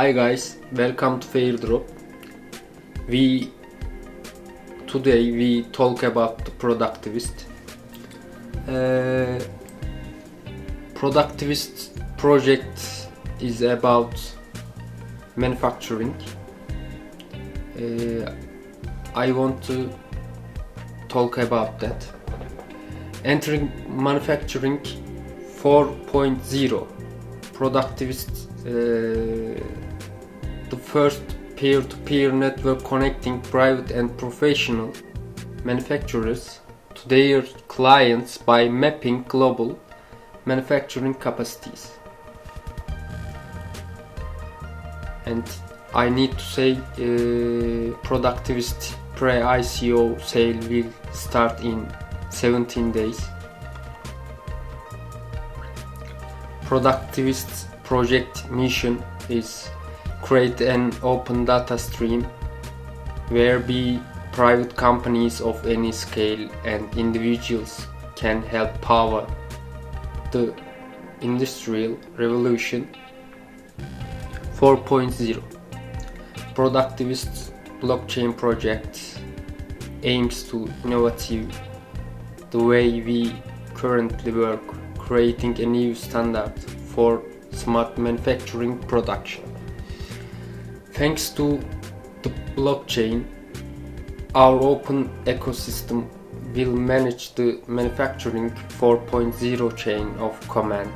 Hi guys, welcome to Fairdrop. Today we talk about the Productivist. Productivist project is about manufacturing. I want to talk about that. Entering manufacturing 4.0. Productivist, the first peer-to-peer network connecting private and professional manufacturers to their clients by mapping global manufacturing capacities. And I need to say, Productivist pre-ICO sale will start in 17 days. Productivist project mission is create an open data stream where private companies of any scale and individuals can help power the industrial revolution 4.0. Productivist blockchain project aims to innovate the way we currently work, creating a new standard for smart manufacturing production. Thanks to the blockchain, our open ecosystem will manage the manufacturing 4.0 chain of command,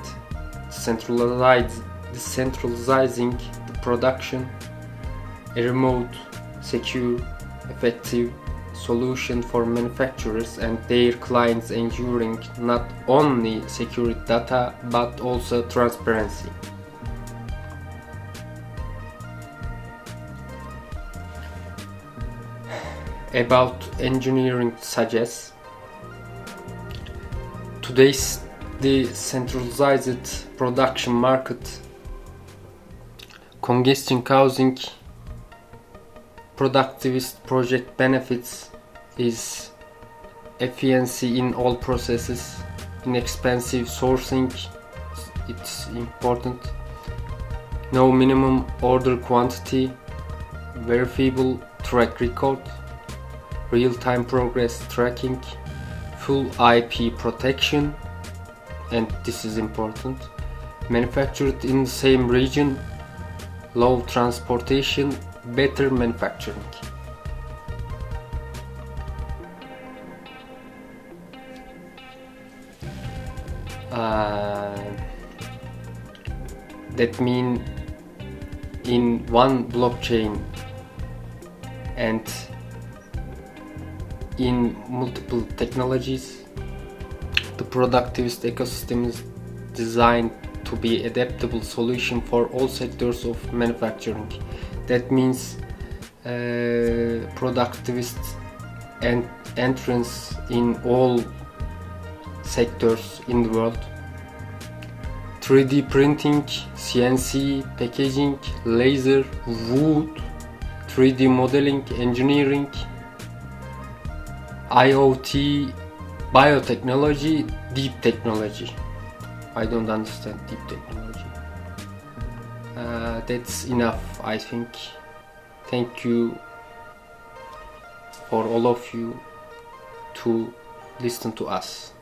decentralizing the production, a remote, secure, effective solution for manufacturers and their clients, ensuring not only secure data but also transparency. About engineering suggests today's decentralized production market congestion causing Productivist project benefits is efficiency in all processes, inexpensive sourcing, it's important, no minimum order quantity, verifiable track record, real-time progress tracking, full IP protection, and this is important, manufactured in the same region, low transportation, better manufacturing. That means in one blockchain and in multiple technologies, the Productivist ecosystem is designed to be adaptable solution for all sectors of manufacturing. That means Productivist and entrance in all sectors in the world. 3D printing, CNC, packaging, laser, wood, 3D modeling, engineering, IoT, biotechnology, deep technology. I don't understand deep technology. That's enough, I think. Thank you for all of you to listen to us.